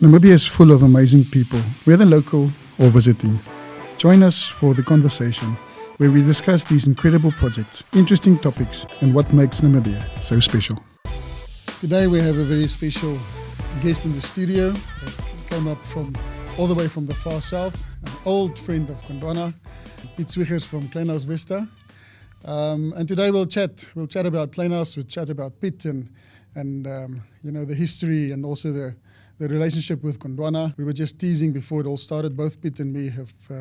Namibia is full of amazing people, whether local or visiting. Join us for the conversation where we discuss these incredible projects, interesting topics, and what makes Namibia so special. Today we have a very special guest in the studio that came up all the way from the far south, an old friend of Gondwana, Piet Swiegers from Klein-Aus Vista. And today we'll chat about Klein-Aus, we'll chat about Piet and the history and also the relationship with Gondwana. We were just teasing before it all started. Both Piet and me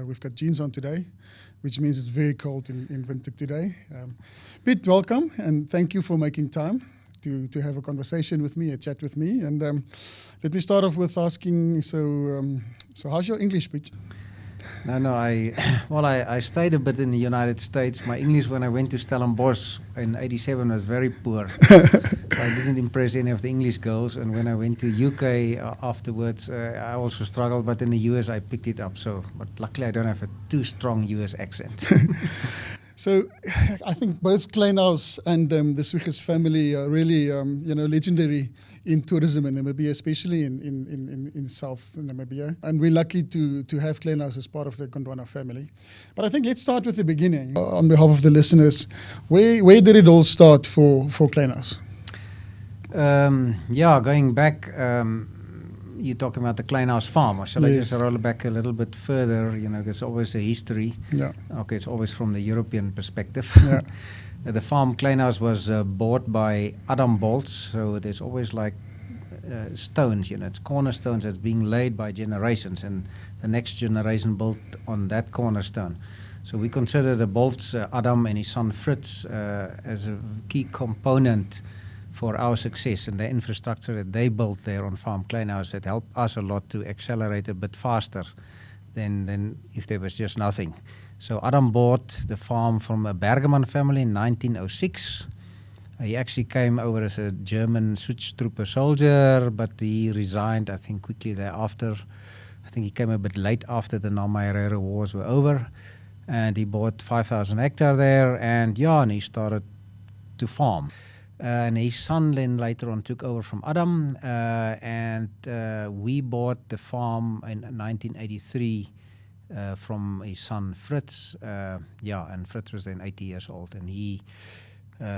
we've got jeans on today, which means it's very cold in Windhoek today. Piet, welcome, and thank you for making time to have a conversation with me, a chat with me. And let me start off with asking, so how's your English, Piet? I stayed a bit in the United States. My English when I went to Stellenbosch in '87 was very poor. I didn't impress any of the English girls, and when I went to UK afterwards, I also struggled, but in the US I picked it up. But luckily I don't have a too strong US accent. So I think both Klein-Aus and the Swiegers family are really legendary in tourism in Namibia, especially in South Namibia. And we're lucky to have Klein-Aus as part of the Gondwana family. But I think let's start with the beginning. On behalf of the listeners, where did it all start for Klein-Aus? Going back, you're talking about the Klein-Aus farm, or shall I just roll back a little bit further? There's always a history. Yeah. Okay, it's always from the European perspective. Yeah. The farm Klein-Aus was bought by Adam bolts, so there's always stones, it's cornerstones that's being laid by generations, and the next generation built on that cornerstone. So we consider the bolts, Adam and his son Fritz, as a key component for our success, and the infrastructure that they built there on farm Klein-Aus that helped us a lot to accelerate a bit faster than if there was just nothing. So Adam bought the farm from a Bergerman family in 1906. He actually came over as a German Schutztruppe soldier, but he resigned, I think, quickly thereafter. I think he came a bit late after the Namibia wars were over, and he bought 5,000 hectares there, and he started to farm. And his son then later on took over from Adam, and we bought the farm in 1983 from his son Fritz. And Fritz was then 80 years old, and he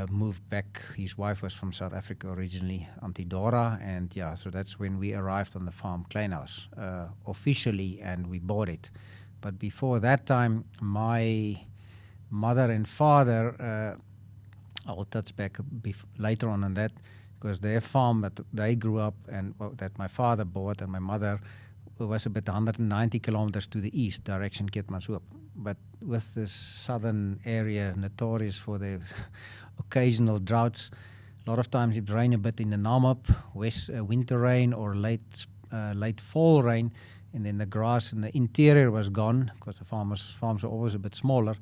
moved back. His wife was from South Africa originally, Antidora, and so that's when we arrived on the farm Klein-Aus officially, and we bought it. But before that time, my mother and father, I'll touch back later on that, because their farm that they grew up and that my father bought and my mother was about 190 kilometers to the east, direction Keetmanshoop. But with this southern area notorious for the occasional droughts, a lot of times it rained a bit in the Namib, winter rain or late fall rain, and then the grass in the interior was gone because the farms are always a bit smaller.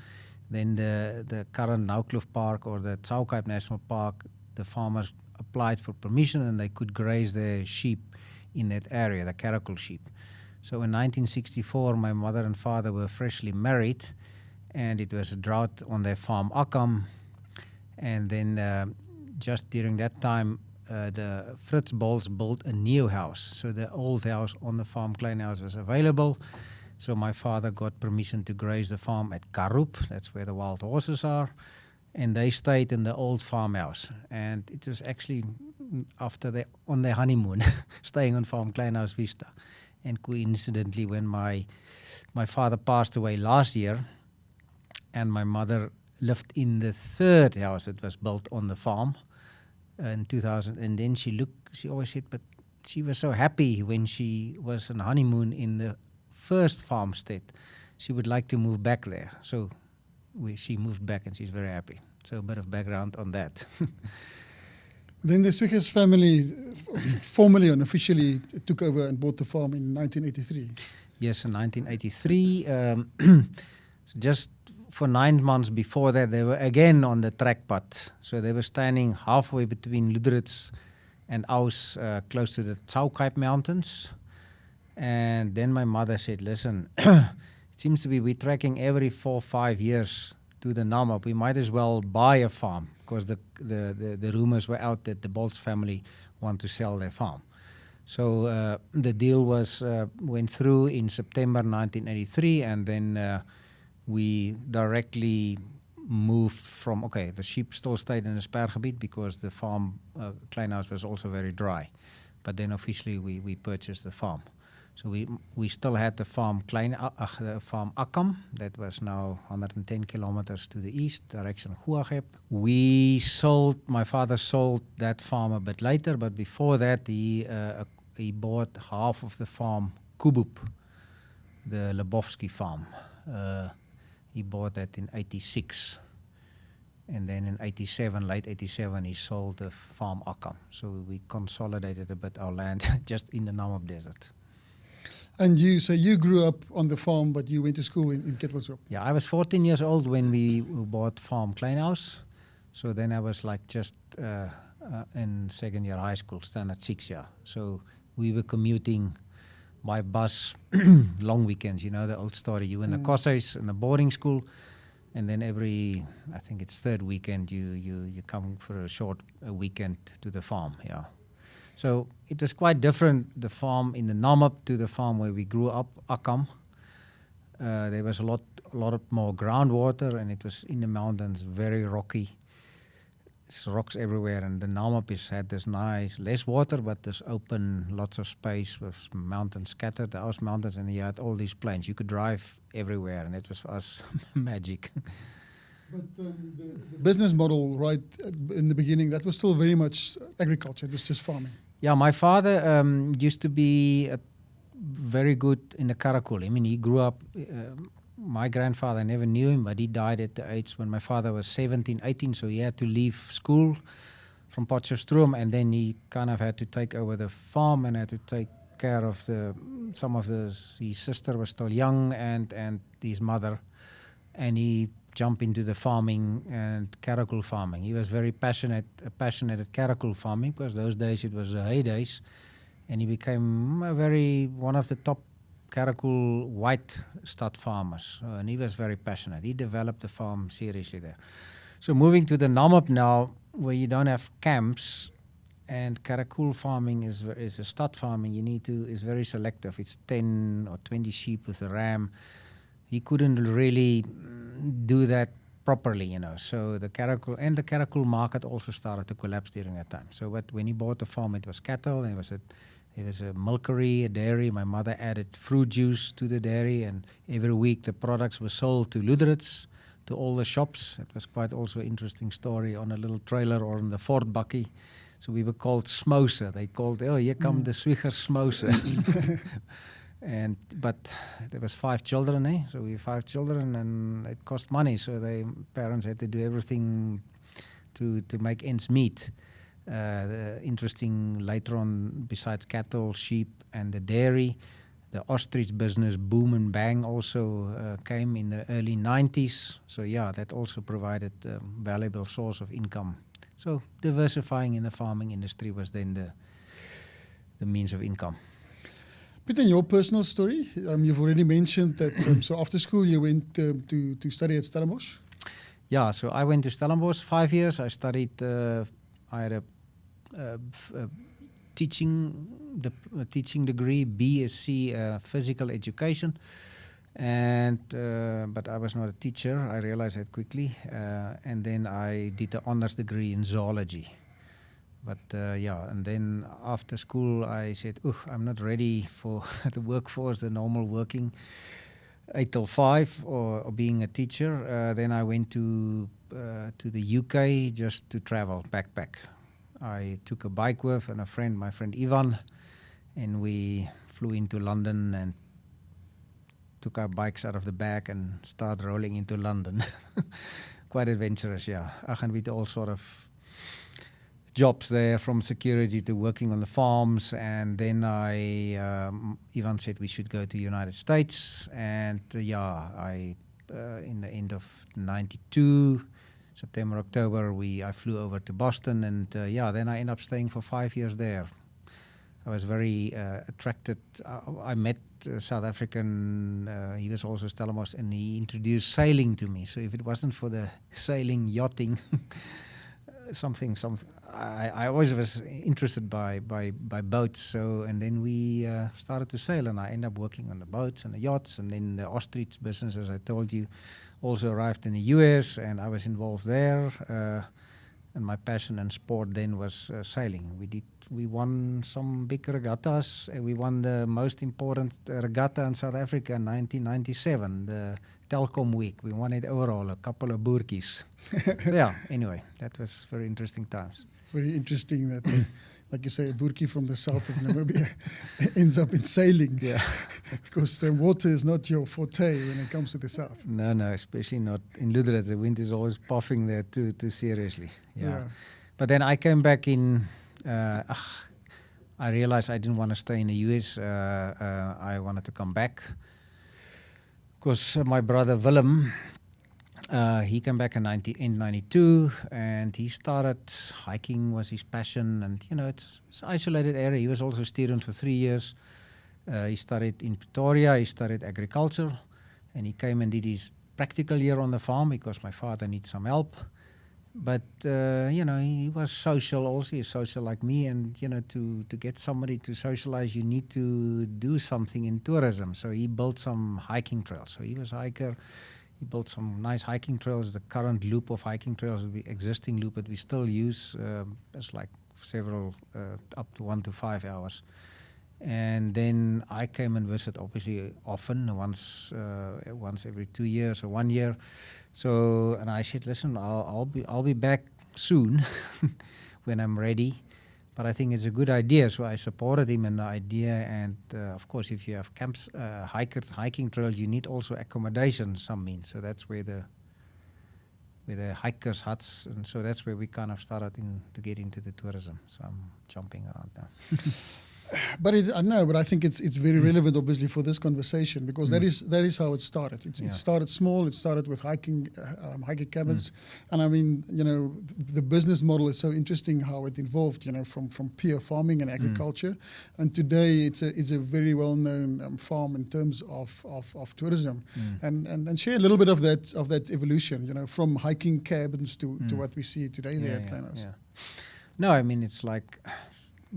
Then the current Naukloof Park or the Chalets National Park, the farmers applied for permission and they could graze their sheep in that area, the caracal sheep. So in 1964, my mother and father were freshly married, and it was a drought on their farm Akam. And then just during that time, the Fritz Bolts built a new house. So the old house on the farm Klein-Aus was available. So my father got permission to graze the farm at Karoop, that's where the wild horses are, and they stayed in the old farmhouse. And it was actually on their honeymoon, staying on farm Klein-Aus Vista. And coincidentally, when my father passed away last year, and my mother lived in the third house that was built on the farm in 2000, and then she always said, but she was so happy when she was on honeymoon in the first farmstead, she would like to move back there. So she moved back and she's very happy. So a bit of background on that. Then the Swiegers family formally and officially took over and bought the farm in 1983. Yes, in 1983. Just for 9 months before that, they were again on the trackpad. So they were standing halfway between Lüderitz and Aus, close to the Aus Mountains. And then my mother said, listen, it seems to be we're tracking every 4 or 5 years to the Namib. We might as well buy a farm, because the rumors were out that the Bolts family want to sell their farm. So the deal went through in September 1983, and then we directly moved from, the sheep still stayed in the Sperrgebied because the farm, Klein-Aus, was also very dry. But then officially we purchased the farm. So we still had the farm the farm Akkam, that was now 110 kilometers to the east, direction Guagep. My father sold that farm a bit later, but before that he bought half of the farm Kubub, the Lebowski farm. He bought that in 86. And then in 87, late 87, he sold the farm Akkam. So we consolidated a bit our land just in the Namib Desert. And you grew up on the farm, but you went to school in Kettelsdorp. Yeah, I was 14 years old when we bought farm Klein-Aus. So then I was like just in second year high school, standard 6 year. So we were commuting by bus long weekends, the old story. You in the Kosseis in the boarding school, and then I think it's third weekend, you come for a weekend to the farm, yeah. So it was quite different, the farm in the Namib to the farm where we grew up, Akkam. There was a lot more groundwater, and it was in the mountains, very rocky. There's rocks everywhere, and the Namib had this nice, less water, but this open, lots of space with mountains scattered, the Aus Mountains, and you had all these plains. You could drive everywhere, and it was for us magic. But the business model, right, in the beginning, that was still very much agriculture. It was just farming. Yeah, my father used to be very good in the karakul. I mean, he grew up, my grandfather, I never knew him, but he died at the age when my father was 17, 18, so he had to leave school from Potchefstroom, and then he kind of had to take over the farm and had to take care of his sister was still young, and his mother, and he jumped into the farming and karakul farming. He was very passionate at karakul farming, because those days it was the heydays, and he became one of the top karakul white stud farmers, and he was very passionate. He developed the farm seriously there. So moving to the Namib now, where you don't have camps, and karakul farming is a stud farming, is very selective. It's 10 or 20 sheep with a ram. He couldn't really do that properly, So the karakul market also started to collapse during that time. So when he bought the farm, it was cattle, and there was a milkery, a dairy. My mother added fruit juice to the dairy, and every week the products were sold to Lüderitz, to all the shops. It was quite also an interesting story on a little trailer or on the Ford bakkie. So we were called Smoser. They called, here come the Swiegers Smoser. But there was 5 children, So we had 5 children, and it cost money. So parents had to do everything to make ends meet. Interesting later on, besides cattle, sheep, and the dairy, the ostrich business boom and bang also came in the early 90s. So that also provided a valuable source of income. So diversifying in the farming industry was then the means of income. But in your personal story, you've already mentioned that so after school you went to study at Stellenbosch? Yeah, so I went to Stellenbosch 5 years. I studied, I had a teaching degree, BSc physical education, but I was not a teacher. I realized that quickly, and then I did the honors degree in zoology. But and then after school I said, I'm not ready for the workforce, the normal working 8 till 5 or being a teacher. Then I went to the UK just to travel, backpack. I took a bike with and my friend Ivan, and we flew into London and took our bikes out of the bag and started rolling into London. Quite adventurous, yeah. And we did all sort of jobs there, from security to working on the farms, and then Ivan said we should go to the United States, and I in the end of 92, September, October, I flew over to Boston, and then I ended up staying for 5 years there. I was very attracted. I met a South African, he was also Stellenbosch, and he introduced sailing to me. So if it wasn't for the sailing, yachting, something. I always was interested by boats. So and then we started to sail, and I ended up working on the boats and the yachts, and then the ostrich business, as I told you, also arrived in the US, and I was involved there. And my passion and sport then was sailing. We won some big regattas. We won the most important regatta in South Africa in 1997, the Telkom Week. We won it overall, a couple of boertjies. So yeah, anyway, that was very interesting times. Very interesting that, like you say, a boertjie from the south of Namibia ends up in sailing. Yeah. Because the water is not your forte when it comes to the south. No, especially not in Lüderitz. The wind is always puffing there too seriously. Yeah. But then I came back in... I realized I didn't want to stay in the US. I wanted to come back because my brother Willem, he came back in 92, and he started hiking. Was his passion, and it's an isolated area. He was also a student for 3 years. He studied in Pretoria. He studied agriculture, and he came and did his practical year on the farm because my father needs some help. But, he was social also. He's social like me. And, to get somebody to socialize, you need to do something in tourism. So he built some hiking trails. So he was a hiker. He built some nice hiking trails. The current loop of hiking trails, the existing loop that we still use, is like several, up to 1 to 5 hours. And then I came and visit, obviously, often, once every 2 years or 1 year. So, and I said, listen, I'll be back soon when I'm ready. But I think it's a good idea, so I supported him in the idea. And of course, if you have camps, hiking trails, you need also accommodation. Some means. So that's where the hikers' huts, and so that's where we kind of started to get into the tourism. So I'm jumping around now. But I think it's very relevant, obviously, for this conversation, because that is how it started. It started small. It started with hiking cabins, and I mean, the business model is so interesting how it evolved. From pure farming and agriculture, and today it's a very well known farm in terms of tourism, and share a little bit of that evolution. From hiking cabins to what we see today there at Klein-Aus. Yeah. No, I mean it's like.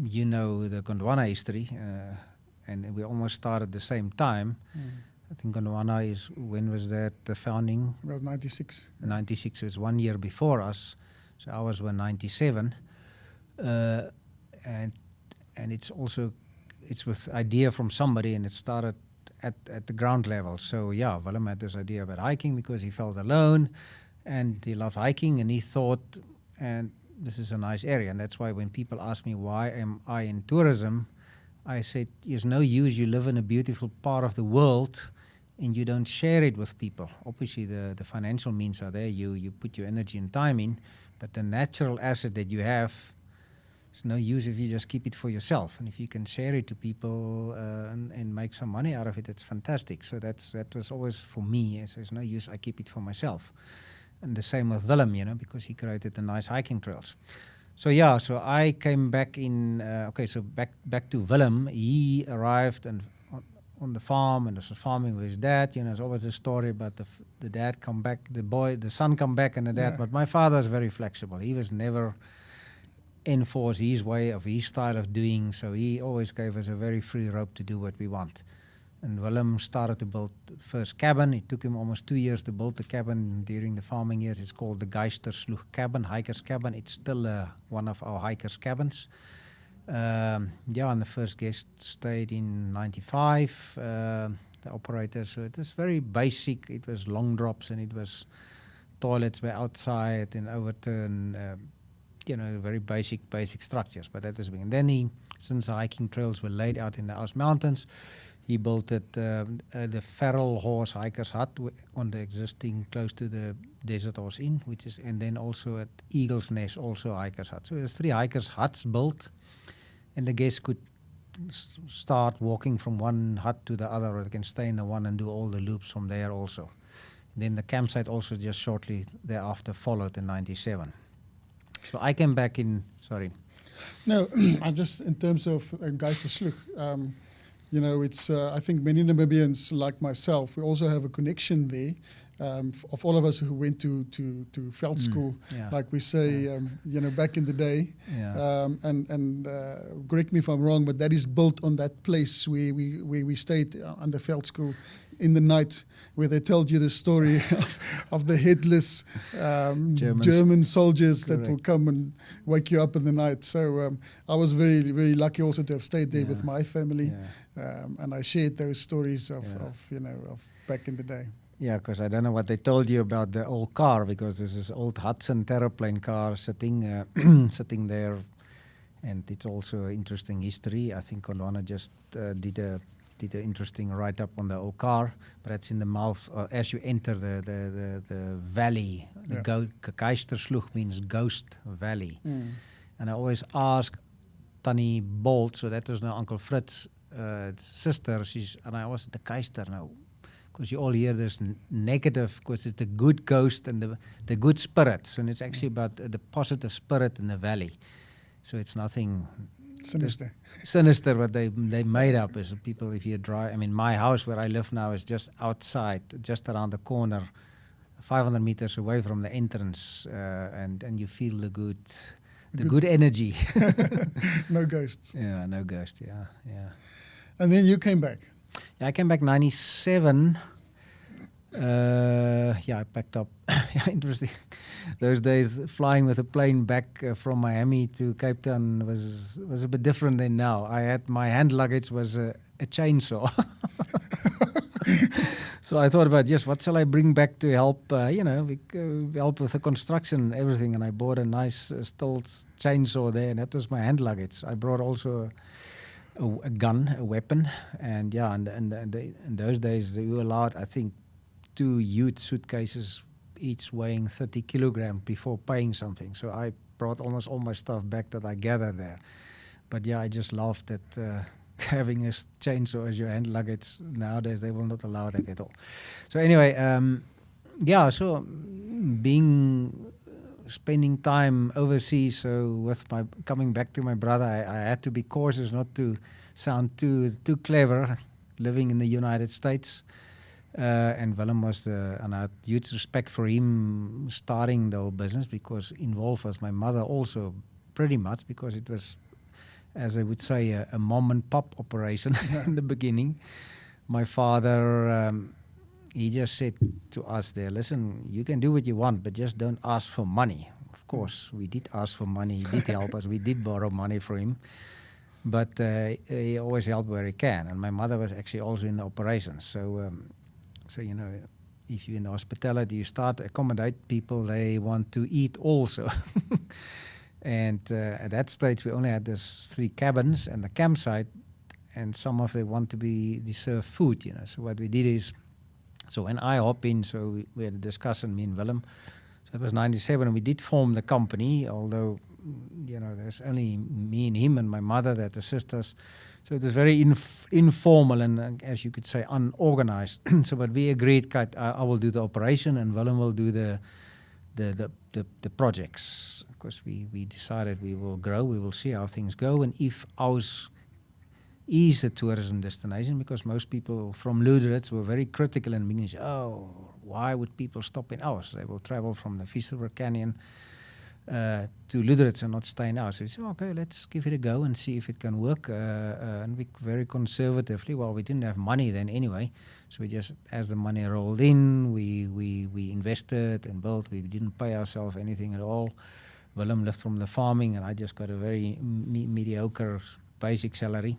The Gondwana history, and we almost started the same time. I think Gondwana is, when was that, the founding? About 96. 96 was 1 year before us, so ours were 97. And it's with idea from somebody, and it started at the ground level. So Willem had this idea about hiking because he felt alone, and he loved hiking, and he thought, and this is a nice area. And that's why when people ask me why am I in tourism, I say there's no use. You live in a beautiful part of the world and you don't share it with people. Obviously the financial means are there. You put your energy and time in, but the natural asset that you have, it's no use if you just keep it for yourself. And if you can share it to people and make some money out of it, it's fantastic. So that was always for me. So there's no use. I keep it for myself. And the same with Willem, because he created the nice hiking trails. So so I came back in. So back to Willem. He arrived on the farm and was farming with his dad. There's always a story about the dad come back, the son come back, and the dad. But my father is very flexible. He was never enforced his way of his style of doing. So he always gave us a very free rope to do what we want. And Willem started to build the first cabin. It took him almost 2 years to build the cabin during the farming years. It's called the Geisterschlucht Cabin, hiker's cabin. It's still one of our hiker's cabins. And the first guest stayed in 95, the operator. So it was very basic. It was long drops, and it was toilets were outside and overturn, very basic structures. But that was big. And then since the hiking trails were laid out in the Aus Mountains, he built the feral horse hiker's hut on the existing close to the Desert Horse Inn, and then also at Eagle's Nest, also a hiker's hut. So there's 3 hiker's huts built, and the guests could start walking from one hut to the other, or they can stay in the one and do all the loops from there also. And then the campsite also just shortly thereafter followed in 97. So I came back in, sorry. No, I just, in terms of Geisterschlucht, it's I think many Namibians like myself, we also have a connection there, of all of us who went to Veld school, like we say, back in the day. And correct me if I'm wrong, but that is built on that place where we stayed under Veld school in the night, where they told you the story of the headless German soldiers that will come and wake you up in the night. So I was very, very lucky also to have stayed there with my family, and I shared those stories of back in the day. Yeah, because I don't know what they told you about the old car, because there's this old Hudson Terraplane car sitting sitting there, and it's also an interesting history. I think Gondwana just did an interesting write-up on the old car, but it's in the mouth as you enter the valley. The Geisterschlucht means ghost valley. And I always ask Tannie Bolt, so that is now Uncle Fritz' sister, and I always said, the Geister now, because you all hear this negative, because it's the good ghost and the good spirits, and it's actually about the positive spirit in the valley. So it's nothing sinister what they made up. Is people, if you drive, I mean, my house where I live now is just outside, just around the corner, 500 meters away from the entrance, and you feel the good energy. No ghosts. Yeah, no ghosts. Yeah. And then you came back. Yeah, I came back 97. I packed up. Interesting. Those days, flying with a plane back from Miami to Cape Town was a bit different than now. I had my hand luggage was a chainsaw. So I thought about, what shall I bring back to help, help with the construction and everything. And I bought a nice Stihl chainsaw there, and that was my hand luggage. I brought also a gun, a weapon, and in those days they were allowed, I think, 2 huge suitcases, each weighing 30 kilograms before paying something. So I brought almost all my stuff back that I gathered there. But I just laughed at having a chainsaw as your hand luggage. Nowadays they will not allow that at all. So anyway, so spending time overseas, so with coming back to my brother, I had to be cautious not to sound too clever, living in the United States. And Willem and I had huge respect for him starting the whole business, because involved was my mother also pretty much, because it was, as I would say, a mom and pop operation in the beginning. My father, he just said to us there, listen, you can do what you want, but just don't ask for money. Of course, we did ask for money. He did help us. We did borrow money from him. But he always helped where he can. And my mother was actually also in the operations. So if you're in hospitality, you start to accommodate people, they want to eat also. And at that stage, we only had these 3 cabins and the campsite, and some of them want to be served food, So what we did is, so when I hop in, so we had a discussion, me and Willem. So it was 97, and we did form the company, although, there's only me and him and my mother that assist us. So it was very informal and, as you could say, unorganized. So but we agreed, I will do the operation and Willem will do the projects. Because we decided we will grow, we will see how things go, and if Aus is a tourism destination, because most people from Lüderitz were very critical and beginning, why would people stop in Aus? They will travel from the Vistas Canyon to Lüderitz and not stay in Aus. So we said, okay, let's give it a go and see if it can work. And we very conservatively, we didn't have money then anyway, so we just, as the money rolled in, we invested and built. We didn't pay ourselves anything at all. Willem lived from the farming, and I just got a very mediocre basic salary.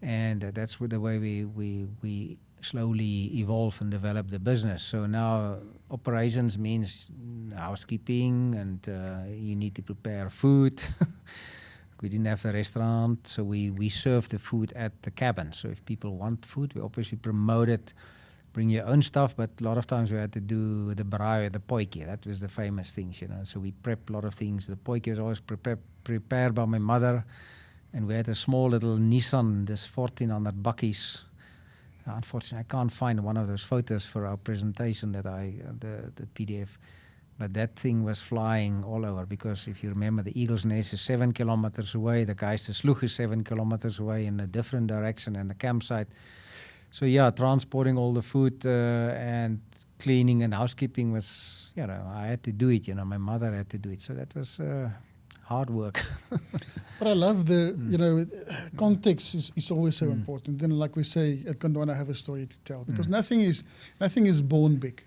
And that's the way we slowly evolve and develop the business. So now operations means housekeeping, and you need to prepare food. We didn't have the restaurant, so we serve the food at the cabin. So if people want food, we obviously promote it, bring your own stuff, but a lot of times we had to do the braai, the potjie. That was the famous things, So we prep a lot of things. The potjie was always prepared by my mother. And we had a small little Nissan, this 1400 bakkies. Unfortunately, I can't find one of those photos for our presentation that the PDF. But that thing was flying all over, because if you remember, the Eagle's Nest is 7 kilometers away, the Geisterschlucht is 7 kilometers away in a different direction, and the campsite. So transporting all the food and cleaning and housekeeping was, I had to do it. My mother had to do it. So that was hard work. But I love context is always so important. Then, like we say at Gondwana, I have a story to tell because nothing is born big.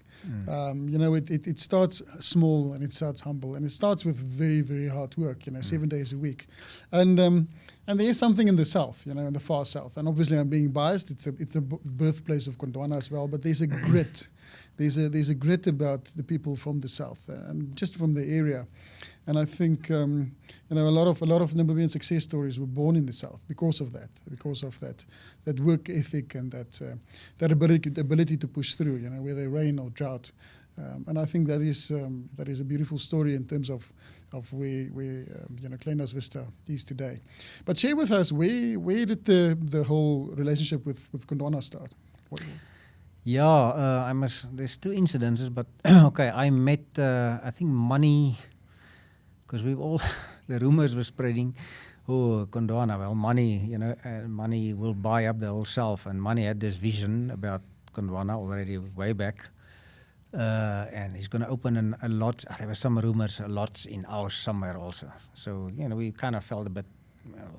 It starts small and it starts humble and it starts with very, very hard work. 7 days a week, and there is something in the south, in the far south. And obviously, I'm being biased. It's the birthplace of Gondwana as well. But there's a grit. There's a grit about the people from the south and just from the area. And I think a lot of Namibian success stories were born in the south because of that work ethic and that ability to push through, whether rain or drought. And I think that is a beautiful story in terms of where Klein-Aus Vista is today. But share with us where did the whole relationship with Gondwana start? There's two incidences, but okay, I met I think Money. Because the rumors were spreading, Gondwana, well, Money will buy up the whole south. And Money had this vision about Gondwana already way back. And he's going to open a lot. There were some rumors, a lot in Aus somewhere also. So, we kind of felt a bit,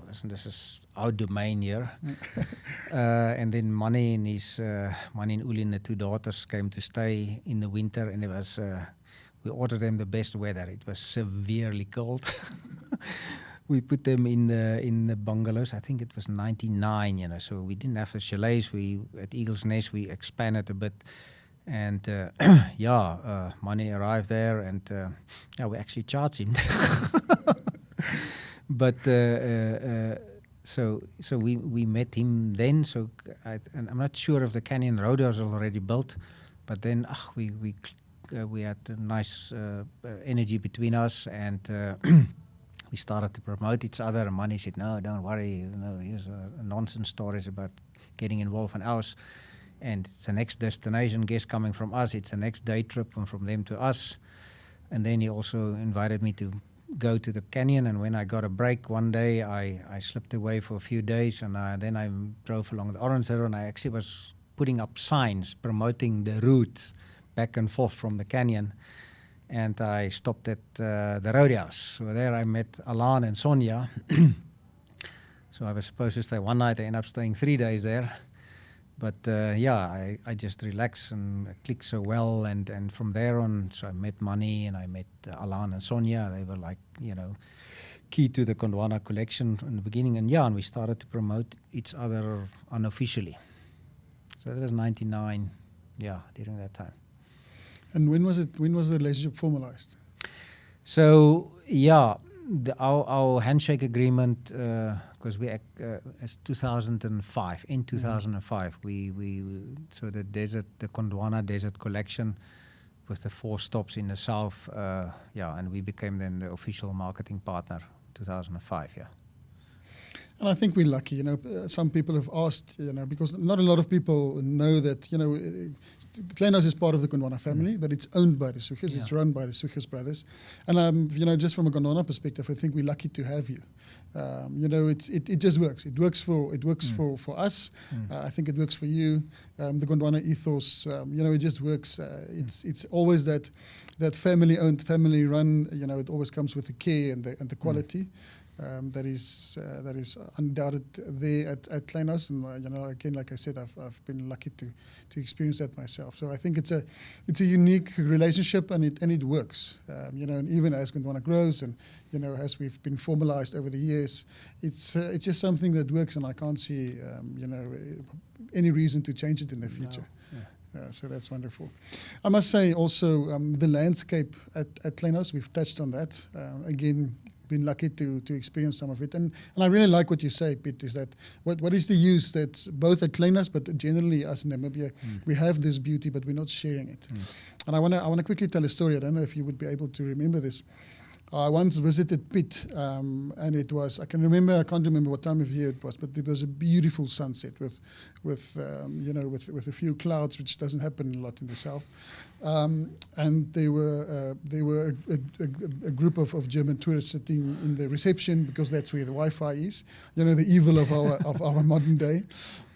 listen, this is our domain here. And then Money and Uli and the two daughters came to stay in the winter. And it was... we ordered them the best weather. It was severely cold. We put them in the bungalows. I think it was 99, so we didn't have the chalets. At Eagle's Nest, we expanded a bit. And, Money arrived there and, we actually charged him. But, so we met him then. So and I'm not sure if the Canyon Road was already built, but then we had a nice energy between us, and we started to promote each other. And Money said, "No, don't worry. Here's nonsense stories about getting involved in Aus, and it's the next destination guest coming from us. It's the next day trip from them to us." And then he also invited me to go to the canyon. And when I got a break one day, I slipped away for a few days, and then I drove along the Orange River, and I actually was putting up signs promoting the route back and forth from the canyon, and I stopped at the roadhouse. So there I met Alan and Sonia. So I was supposed to stay one night. I ended up staying 3 days there. But I just relaxed and clicked so well. And from there on, so I met Money and I met Alan and Sonia. They were like, key to the Gondwana collection in the beginning. And we started to promote each other unofficially. So that was 99, during that time. And when was it? When was the relationship formalized? So our handshake agreement, because it's 2005. In 2005, so the Gondwana Desert Collection, with the 4 stops in the south, and we became then the official marketing partner. 2005, And I think we're lucky, some people have asked, because not a lot of people know that, Klein-Aus is part of the Gondwana family, but it's owned by the Swiegers. It's run by the Swiegers brothers. And, just from a Gondwana perspective, I think we're lucky to have you. It just works. It works for us. I think it works for you. The Gondwana ethos, it just works. It's always that family-owned, family-run, it always comes with the care and the quality. That is undoubted there at Klein-Aus, and again, like I said, I've been lucky to experience that myself. So I think it's a unique relationship, and it works. And even as Gondwana grows, and as we've been formalized over the years, it's just something that works, and I can't see any reason to change it in the future. No. So that's wonderful. I must say also the landscape at Klein-Aus, we've touched on that again. Been lucky to experience some of it, and I really like what you say, Piet, is that what is the use that both at Klein-Aus but generally us in Namibia, we have this beauty but we're not sharing it. And I want to quickly tell a story. I don't know if you would be able to remember this. I once visited Piet, and it was, I can't remember what time of year it was, but it was a beautiful sunset with a few clouds, which doesn't happen a lot in the south. And there were a group of German tourists sitting in the reception, because that's where the Wi-Fi is, the evil of our modern day.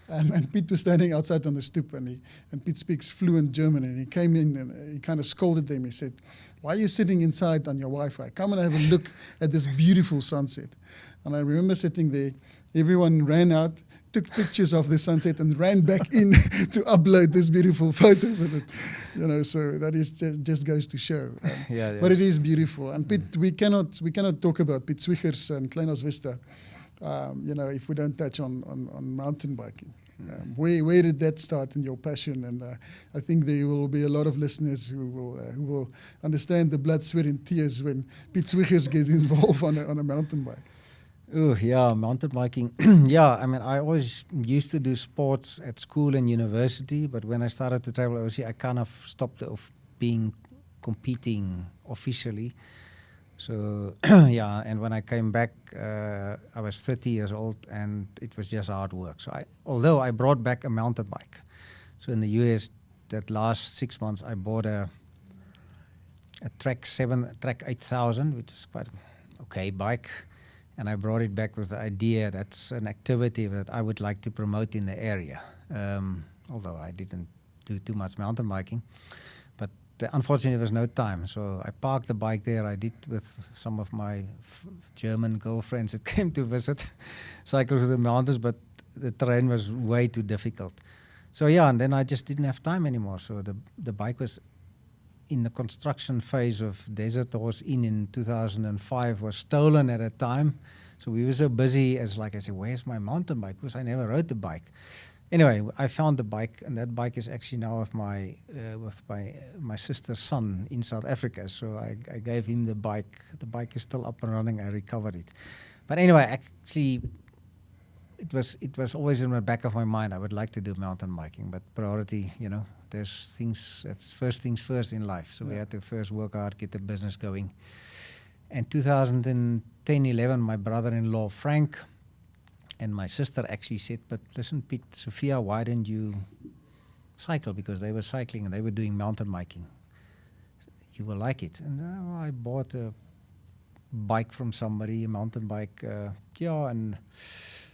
And Piet was standing outside on the stoep, and Piet speaks fluent German, and he came in and he kind of scolded them. He said, "Why are you sitting inside on your Wi-Fi? Come and have a look at this beautiful sunset." And I remember sitting there. Everyone ran out, took pictures of the sunset, and ran back in to upload these beautiful photos of it. So that is just goes to show. But it is beautiful. And Piet, we cannot talk about Piet Swiegers and Klein-Aus Vista, if we don't touch on mountain biking. Where did that start in your passion? And I think there will be a lot of listeners who will understand the blood, sweat, and tears when Piet Swiegers gets involved on a mountain bike. Oh, yeah, mountain biking. I always used to do sports at school and university, but when I started to travel overseas, I kind of stopped competing officially. So, and when I came back, I was 30 years old, and it was just hard work. So although I brought back a mountain bike. So in the US, that last 6 months, I bought a Track 8000, which is quite an okay bike. And I brought it back with the idea that's an activity that I would like to promote in the area. Although I didn't do too much mountain biking. But unfortunately, there was no time. So I parked the bike there. I did with some of my German girlfriends that came to visit, cycle through the mountains, but the terrain was way too difficult. So and then I just didn't have time anymore. So the bike was in the construction phase of Desert Horse Inn in 2005, was stolen at a time. So we were so busy as I said, where's my mountain bike? Because I never rode the bike. Anyway, I found the bike, and that bike is actually now with my sister's son in South Africa. So I gave him the bike. The bike is still up and running. I recovered it. But anyway, actually, it was always in the back of my mind. I would like to do mountain biking, but priority, there's things, that's first things first in life. So we had to first work hard, get the business going. And 2010-11, my brother-in-law, Frank, and my sister actually said, but listen, Piet, Sophia, why didn't you cycle? Because they were cycling and they were doing mountain biking. You will like it. And I bought a bike from somebody, a mountain bike, and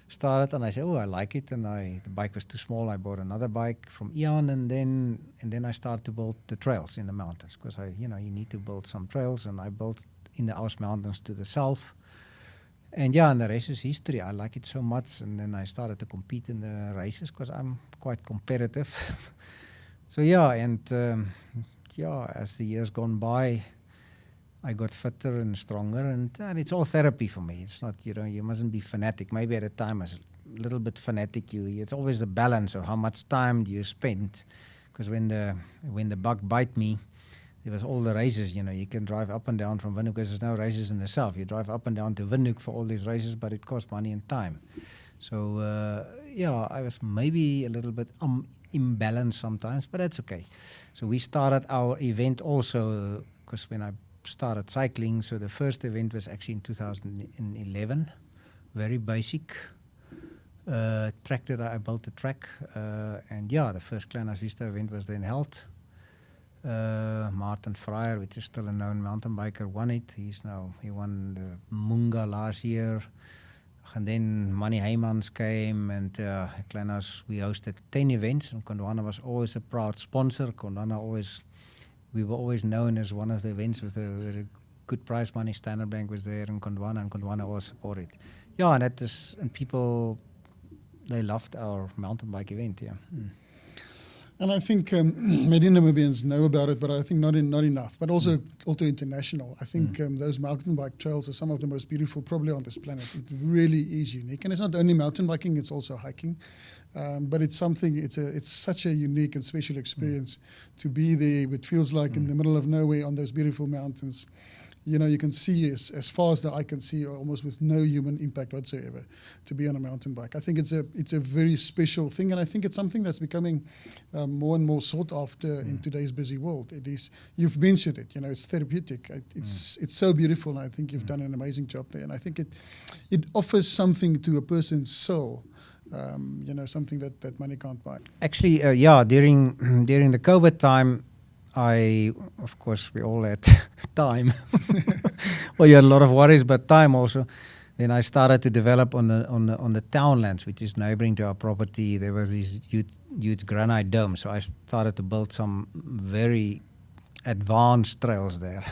started, and I said, I like it, and the bike was too small. I bought another bike from Ian, and then I started to build the trails in the mountains, because you need to build some trails, and I built in the Aus Mountains to the south, and the rest is history. I like it so much, and then I started to compete in the races because I'm quite competitive. So as the years gone by, I got fitter and stronger, and it's all therapy for me. It's not, you mustn't be fanatic. Maybe at a time I was a little bit fanatic. It's always the balance of how much time do you spend. Because when the bug bite me, there was all the races. You can drive up and down from Windhoek because there's no races in the south. You drive up and down to Windhoek for all these races, but it costs money and time. So I was maybe a little bit imbalanced sometimes, but that's okay. So we started our event also, because when I started cycling, so the first event was actually in 2011, very basic track that I built the track, and the first Klein-Aus Vista event was then held. Martin Fryer, which is still a known mountain biker, won it. He won the Munga last year, and then Manny Heymans came, and Klein-Aus, we hosted 10 events, and Gondwana was always a proud sponsor. We were always known as one of the events with a good prize money. Standard Bank was there, and Gondwana always supported. And people, they loved our mountain bike event. And I think many Namibians know about it, but I think not enough. But also international. I think those mountain bike trails are some of the most beautiful probably on this planet. It really is unique, and it's not only mountain biking; it's also hiking. But it's something. It's such a unique and special experience to be there. It feels like in the middle of nowhere on those beautiful mountains. You can see as far as the eye can see, almost with no human impact whatsoever, to be on a mountain bike. I think it's a very special thing, and I think it's something that's becoming more and more sought after in today's busy world. It is. You've mentioned it. It's therapeutic. It's so beautiful, and I think you've done an amazing job there. And I think it offers something to a person's soul. Something that money can't buy. Actually, during the COVID time, of course, we all had time. Well, you had a lot of worries, but time also. Then I started to develop on the townlands, which is neighboring to our property. There was these huge granite domes, so I started to build some very advanced trails there.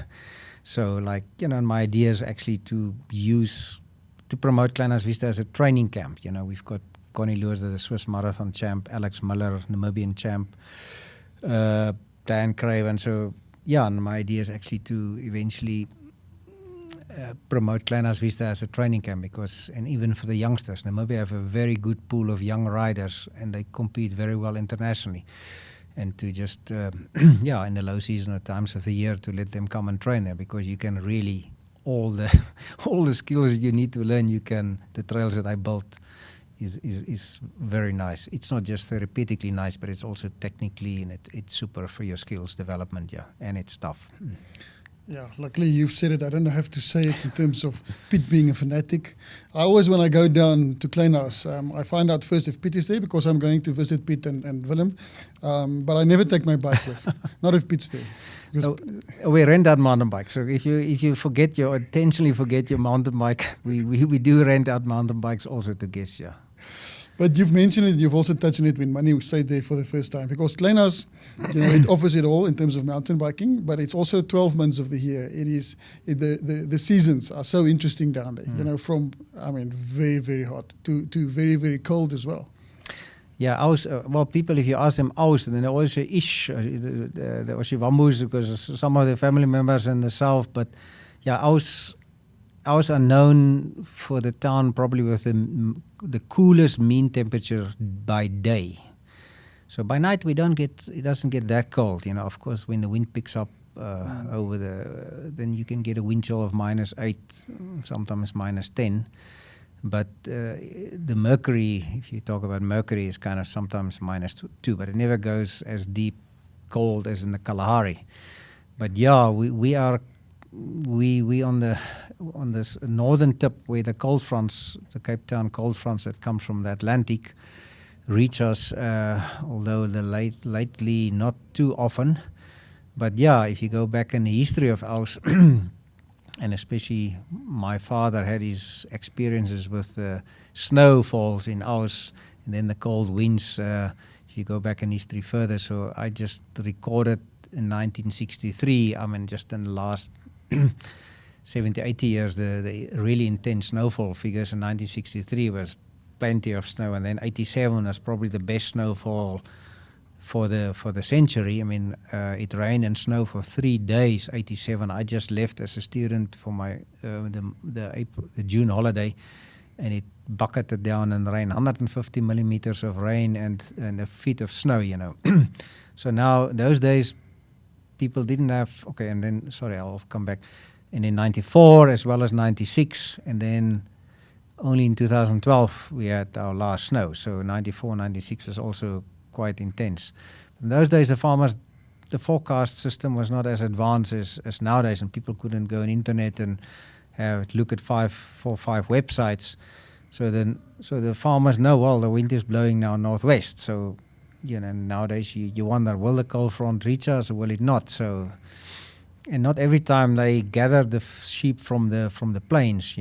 So, like, my idea is actually to promote Klein-Aus Vista as a training camp. We've got Connie Lewis, the Swiss marathon champ, Alex Miller, Namibian champ, Dan Craven. So, and my idea is actually to eventually promote Klein-Aus Vista as a training camp, and even for the youngsters, Namibia have a very good pool of young riders, and they compete very well internationally. And to just, in the low season or times of the year, to let them come and train there, because you can really, all the skills you need to learn, the trails that I built is very nice. It's not just therapeutically nice, but it's also technically, and it's super for your skills development, and it's tough. Yeah, luckily you've said it. I don't have to say it in terms of Piet being a fanatic. I always, when I go down to Klein-Aus, I find out first if Piet is there, because I'm going to visit Piet and Willem. But I never take my bike with, not if Piet's there. We rent out mountain bikes. So if you intentionally forget your mountain bike, we do rent out mountain bikes also to guests. Yeah. But you've mentioned it, you've also touched on it when Manny stayed there for the first time, because Klein-Aus, it offers it all in terms of mountain biking, but it's also 12 months of the year. The seasons are so interesting down there, from, very, very hot to very, very cold as well. Yeah, Aus, people, if you ask them Aus, then they always say Ish, the Oshivambus, because some of the family members in the south, but Aus are known for the town probably with the coolest mean temperature by day. So by night it doesn't get that cold. Of course, when the wind picks up then you can get a wind chill of -8, sometimes -10. But the mercury, if you talk about mercury, is kind of sometimes -2, but it never goes as deep cold as in the Kalahari. But we are on this northern tip where the cold fronts, the Cape Town cold fronts that comes from the Atlantic, reach us, although lately not too often. But if you go back in the history of Aus, and especially my father had his experiences with the snowfalls in Aus, and then the cold winds, if you go back in history further. So I just recorded in 1963, just in the last 70, 80 years, the really intense snowfall figures. In 1963 was plenty of snow, and then 87 was probably the best snowfall for the century. It rained and snowed for 3 days, 87. I just left as a student for my the June holiday, and it bucketed down and rained 150 millimeters of rain and a feet of snow, So now, those days, people didn't have, and then, I'll come back. And in 94 as well as 96, and then only in 2012 we had our last snow. So 94, 96 was also quite intense. In those days, the forecast system was not as advanced as nowadays, and people couldn't go on internet and look at 4 or 5 websites. So the farmers know, the wind is blowing now northwest. So, nowadays you wonder, will the cold front reach us or will it not? So, and not every time they gather the sheep from the plains,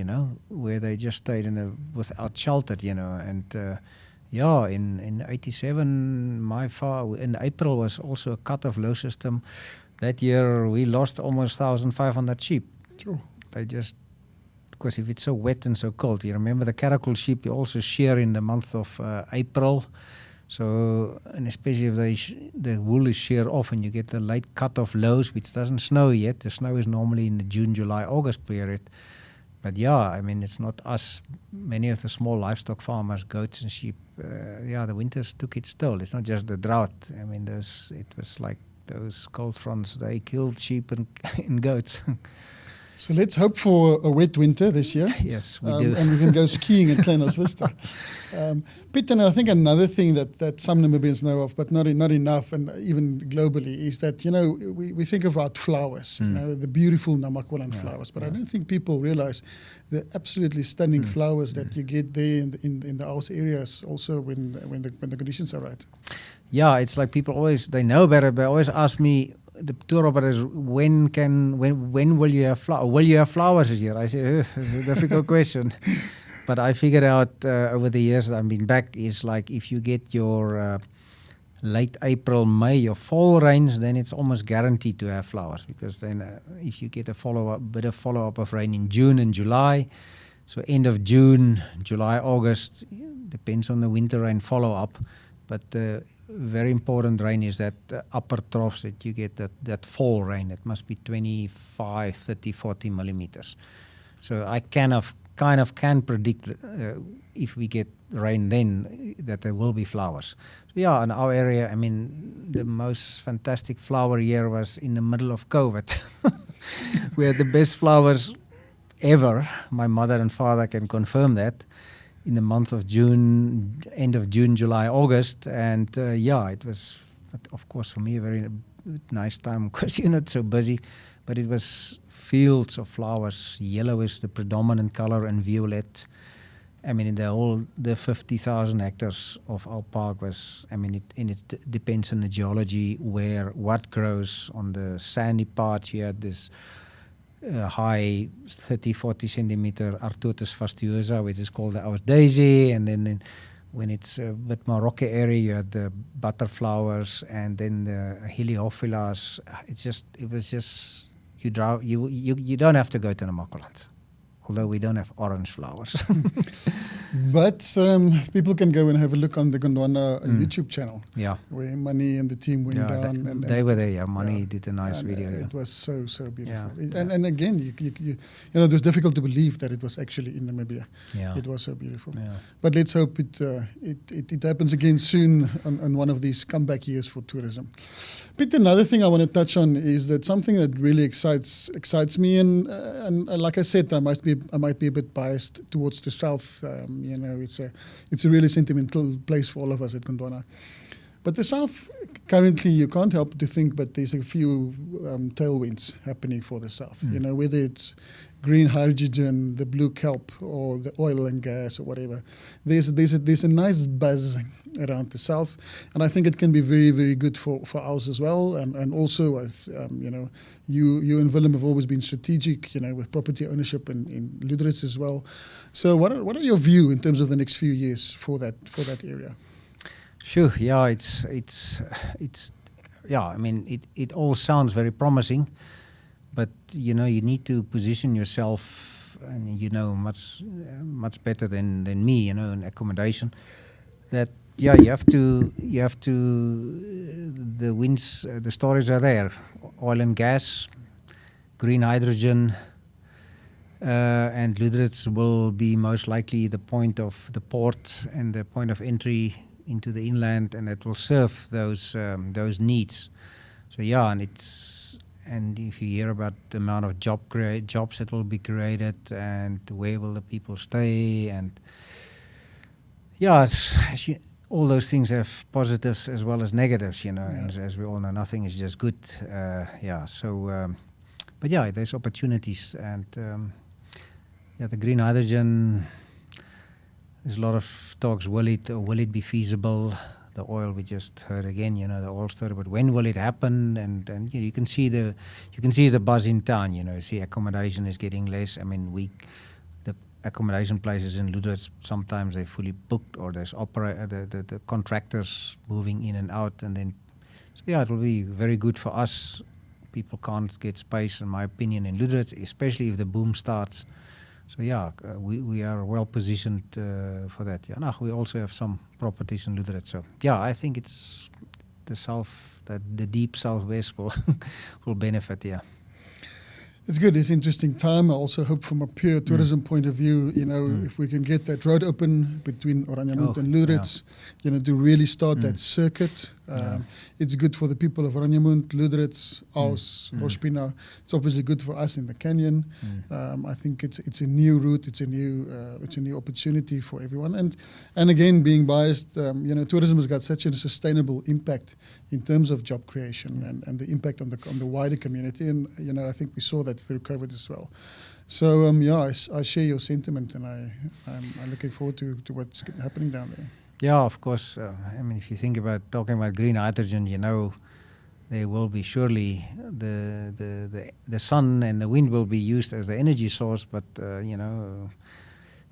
where they just stayed without sheltered, and in 87, in April was also a cut-off low system. That year we lost almost 1,500 sheep. Sure. They just, because if it's so wet and so cold, you remember the caracal sheep you also shear in the month of April. So, and especially if the wool is sheared off and you get the late cut-off lows, which doesn't snow yet. The snow is normally in the June, July, August period. But it's not us. Many of the small livestock farmers, goats and sheep, the winters took its toll. It's not just the drought. It was like those cold fronts, they killed sheep and goats. So let's hope for a wet winter this year. Yes, we do. And we can go skiing at Klein-Aus Vista. Piet, and I think another thing that some Namibians know of, but not enough, and even globally, is that, we think about flowers, the beautiful Namakwalan flowers, but I don't think people realize the absolutely stunning flowers that you get there in the Aus areas also when the conditions are right. Yeah, it's like people they know better, but always ask me, the tour operators, when will you have will you have flowers this year? I say, it's a difficult question. But I figured out over the years that I've been back is like if you get your late April, May, your fall rains, then it's almost guaranteed to have flowers, because then if you get a bit of follow-up of rain in June and July, so end of June, July, August, depends on the winter rain follow-up, but the very important rain is that upper troughs that you get, that fall rain. It must be 25, 30, 40 millimeters. So I kind of can predict if we get rain then that there will be flowers. So yeah, in our area, I mean, the most fantastic flower year was in the middle of COVID. We had the best flowers ever. My mother and father can confirm that, in the month of June, end of June, July, August. And yeah, it was, of course, for me a very nice time because you're not so busy, but it was fields of flowers. Yellow is the predominant color, and violet. I mean, the 50,000 hectares of our park was, I mean, it depends on the geology, what grows. On the sandy part, you had this high 30, 40 centimeter Artotis fastuosa, which is called the Aus daisy, and then when it's a bit more rocky area, you had the butterflowers, and then the heliophilas. It was just you don't have to go to Namakoland, although we don't have orange flowers. But people can go and have a look on the Gondwana YouTube channel. Yeah, where Mani and the team went down. They were there. Yeah, Mani did a nice video. It was so beautiful. Yeah. And again, you know, it was difficult to believe that it was actually in Namibia. Yeah. It was so beautiful. Yeah. But let's hope it happens again soon on one of these comeback years for tourism. But another thing I want to touch on is that something that really excites me, and like I said, I might be a bit biased towards the south. You know, it's a really sentimental place for all of us at Gondwana. But the south, currently, you can't help to think, but there's a few tailwinds happening for the south. You know, whether it's green hydrogen, the blue kelp, or the oil and gas, or whatever. There's a nice buzz around the south, and I think it can be very, very good for us as well. And also, you know, you and Willem have always been strategic, you know, with property ownership in Lüderitz as well. So, what are your view in terms of the next few years for that area? Sure. Yeah, it's yeah. I mean, it all sounds very promising, but you know, you need to position yourself, and you know much better than me. You know, in accommodation, that yeah, you have to. The winds, the stories are there. Oil and gas, green hydrogen. And Lüderitz will be most likely the point of the port and the point of entry into the inland, and it will serve those needs. So yeah, and if you hear about the amount of jobs that will be created, and where will the people stay, and yeah, all those things have positives as well as negatives, you know. Yeah. And as we all know, nothing is just good. Yeah. So, but yeah, there's opportunities, and yeah, the green hydrogen. There's a lot of talks. Will it be feasible? The oil, we just heard again, you know, the oil story. But when will it happen? And you know, you can see the buzz in town. You know, you see accommodation is getting less. I mean, the accommodation places in Lüderitz, sometimes they're fully booked, or there's the contractors moving in and out, and then so yeah, it will be very good for us. People can't get space, in my opinion, in Lüderitz, especially if the boom starts. So yeah, we are well positioned for that. Yeah, no, we also have some properties in Lüderitz. So yeah, I think it's the south, that the deep southwest will benefit. Yeah. It's good. It's an interesting time. I also hope from a pure tourism point of view, you know, if we can get that road open between Oranjemund and Lüderitz, you know, to really start that circuit. It's good for the people of Oranjemund, Lüderitz, Aus, Rospina. It's obviously good for us in the canyon. I think it's a new route. It's a new opportunity for everyone. And again, being biased, you know, tourism has got such a sustainable impact in terms of job creation and the impact on the wider community. And you know, I think we saw that through COVID as well. So yeah, I share your sentiment, and I'm looking forward to what's happening down there. Yeah, of course. I mean, if you think about talking about green hydrogen, you know, there will be surely the sun and the wind will be used as the energy source, but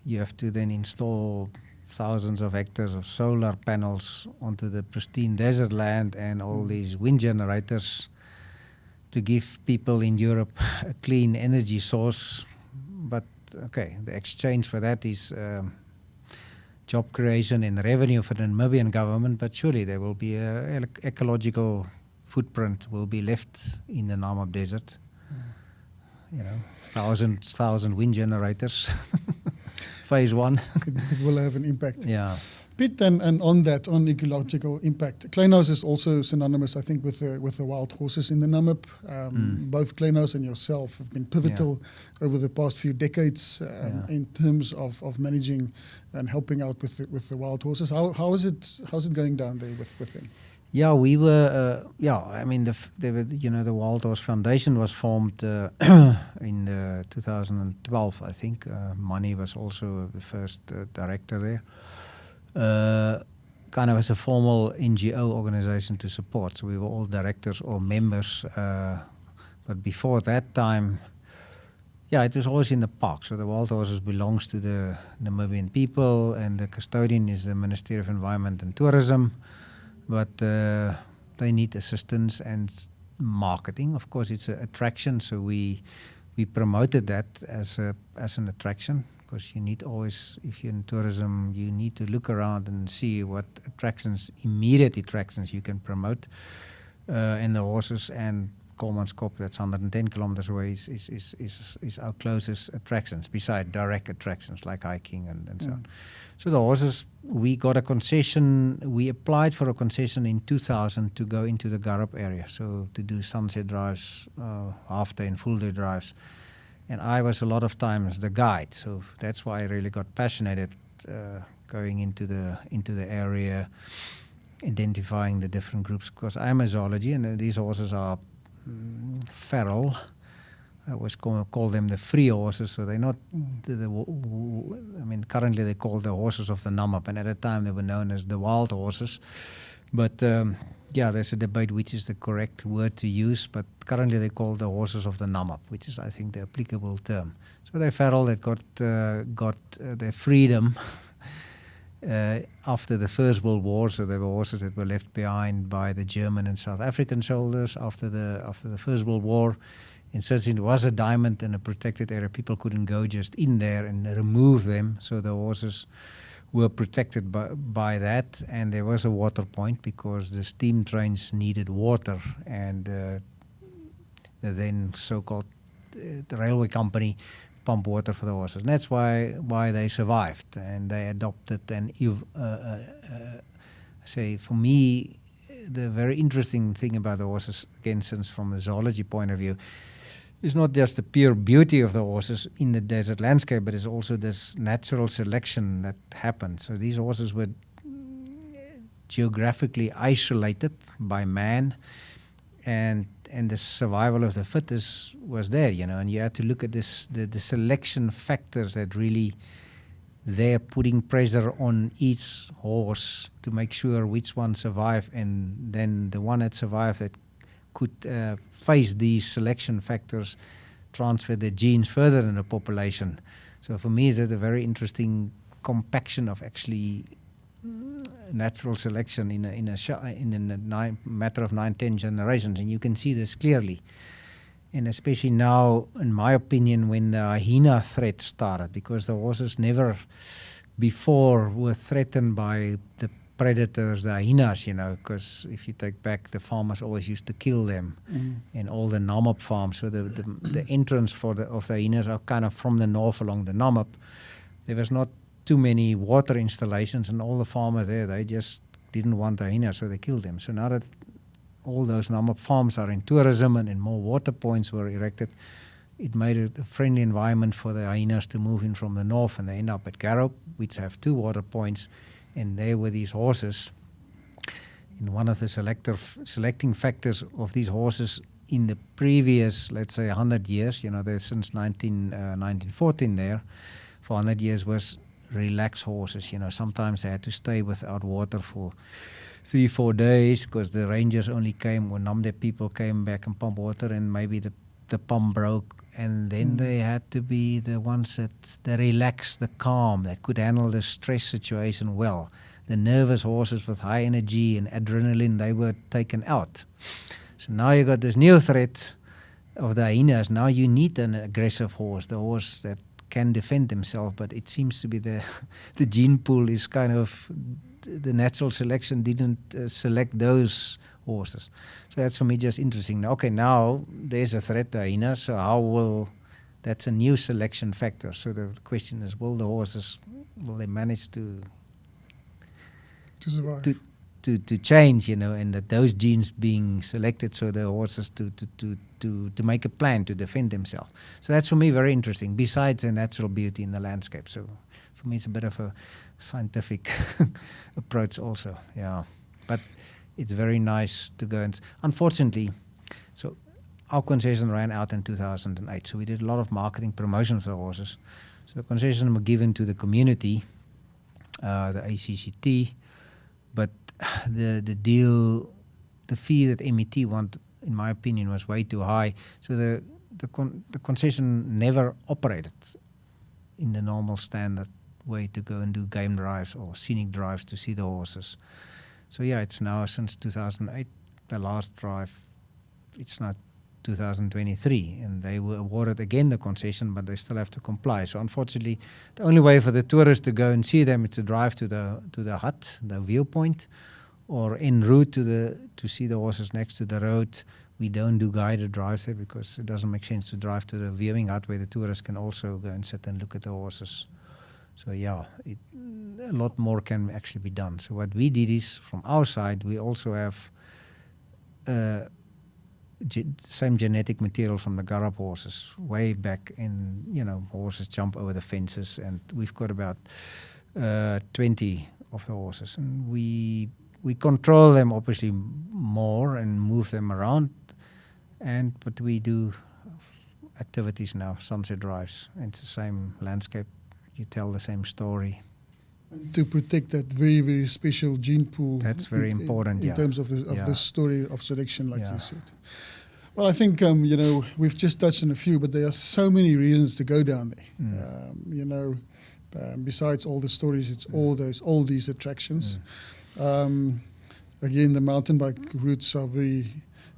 you have to then install thousands of hectares of solar panels onto the pristine desert land and all these wind generators to give people in Europe a clean energy source. But okay, the exchange for that is job creation and revenue for the Namibian government, but surely there will be an ecological footprint will be left in the Namib Desert. Thousand wind generators. Phase 1. It will have an impact. Yeah. Piet, and on that, on ecological impact, Klein-Aus is also synonymous, I think, with the wild horses in the Namib. Both Klein-Aus and yourself have been pivotal over the past few decades in terms of managing and helping out with the wild horses. How's it going down there with them? Yeah, we were. The Wild Horse Foundation was formed in 2012, I think. Mani was also the first director there. Kind of as a formal NGO organization to support. So we were all directors or members. But before that time, it was always in the park. So the wild horses belongs to the Namibian people, and the custodian is the Ministry of Environment and Tourism. But they need assistance and marketing. Of course, it's an attraction, so we promoted that as an attraction. Because you need always, if you're in tourism, you need to look around and see what immediate attractions you can promote. And the horses and Kolmanskop, that's 110 kilometers away, is our closest attractions, beside direct attractions like hiking and so on. So the horses, we got a concession. We applied for a concession in 2000 to go into the Garib area, so to do sunset drives, half-day and full-day drives. And I was a lot of times the guide, so that's why I really got passionate going into the area, identifying the different groups. Because I'm a zoology, and these horses are feral. I always call them the free horses, so they're not. Currently they're called the horses of the Namib, and at the time they were known as the wild horses. But there's a debate which is the correct word to use, but currently they call the horses of the Namib, which is, I think, the applicable term. So they're feral, that got their freedom after the First World War. So they were horses that were left behind by the German and South African soldiers after the First World War. And since it was a diamond and a protected area, people couldn't go just in there and remove them. So the horses were protected by that, and there was a water point because the steam trains needed water, and the then so-called the railway company pumped water for the horses. And that's why they survived, and they adopted. And say, for me, the very interesting thing about the horses, again, since from the zoology point of view, is not just the pure beauty of the horses in the desert landscape, but it's also this natural selection that happened. So these horses were geographically isolated by man, and the survival of the fittest was there, and you had to look at this, the selection factors that really they're putting pressure on each horse to make sure which one survived, and then the one that survived that could face these selection factors, transfer their genes further in the population. So for me, it's a very interesting compaction of actually natural selection in a matter of 9-10 generations, and you can see this clearly. And especially now, in my opinion, when the hyena threat started, because the horses never before were threatened by the predators, the hyenas, because if you take back, the farmers always used to kill them in all the Namib farms. So the entrance of the hyenas are kind of from the north along the Namib. There was not too many water installations, and all the farmers there, they just didn't want the hyenas, so they killed them. So now that all those Namib farms are in tourism and more water points were erected, it made it a friendly environment for the hyenas to move in from the north, and they end up at Garib, which have 2 water points. And there were these horses. And one of the selecting factors of these horses in the previous, let's say, 100 years, they're since 1914 there, for 100 years was relaxed horses. Sometimes they had to stay without water for 3-4 days, because the rangers only came when Namdeb people came back and pump water, and maybe the pump broke, and then they had to be the ones that the relaxed, the calm, that could handle the stress situation well. The nervous horses with high energy and adrenaline, they were taken out. So now you got this new threat of the hyenas. Now you need an aggressive horse, the horse that can defend himself, but it seems to be the gene pool is kind of, the natural selection didn't select those horses. So that's for me just interesting. Okay, now there's a threat to hyenas, so how will, that's a new selection factor. So the question is, will the horses, will they manage to survive? To change, and that those genes being selected, so the horses to make a plan to defend themselves. So that's for me very interesting, besides the natural beauty in the landscape. So for me it's a bit of a scientific approach also, yeah. But it's very nice to go, and unfortunately, so our concession ran out in 2008, so we did a lot of marketing promotion for the horses. So concessions were given to the community, the ACCT, but the deal, the fee that MET wanted, in my opinion, was way too high. So the concession never operated in the normal standard way to go and do game drives or scenic drives to see the horses. So yeah, it's now since 2008, the last drive, it's not 2023, and they were awarded again the concession, but they still have to comply. So unfortunately, the only way for the tourists to go and see them is to drive to the hut, the viewpoint, or en route to see the horses next to the road. We don't do guided drives there because it doesn't make sense to drive to the viewing hut where the tourists can also go and sit and look at the horses. So yeah, a lot more can actually be done. So what we did is, from our side, we also have same genetic material from the Garab horses way back in, horses jump over the fences, and we've got about 20 of the horses, and we control them obviously more and move them around, but we do activities now, sunset drives, and it's the same landscape, you tell the same story. And to protect that very, very special gene pool. That's very important, in terms of the story of selection, like you said. Well, I think, we've just touched on a few, but there are so many reasons to go down there. Besides all the stories, it's all these attractions. Again, the mountain bike routes are very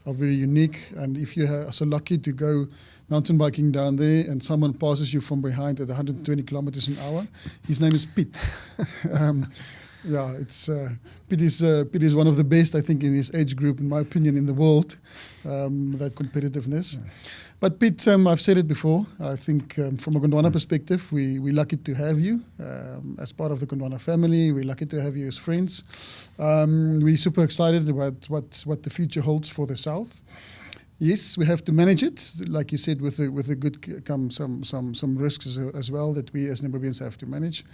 unique, and if you are so lucky to go mountain biking down there and someone passes you from behind at 120 kilometers an hour, his name is Piet. Piet is one of the best, I think, in his age group, in my opinion, in the world, that competitiveness. But Piet, I've said it before, I think from a Gondwana perspective, we're lucky to have you as part of the Gondwana family. We're lucky to have you as friends. We're super excited about what the future holds for the South. Yes, we have to manage it, like you said. With a good come some risks as well that we as Namibians have to manage.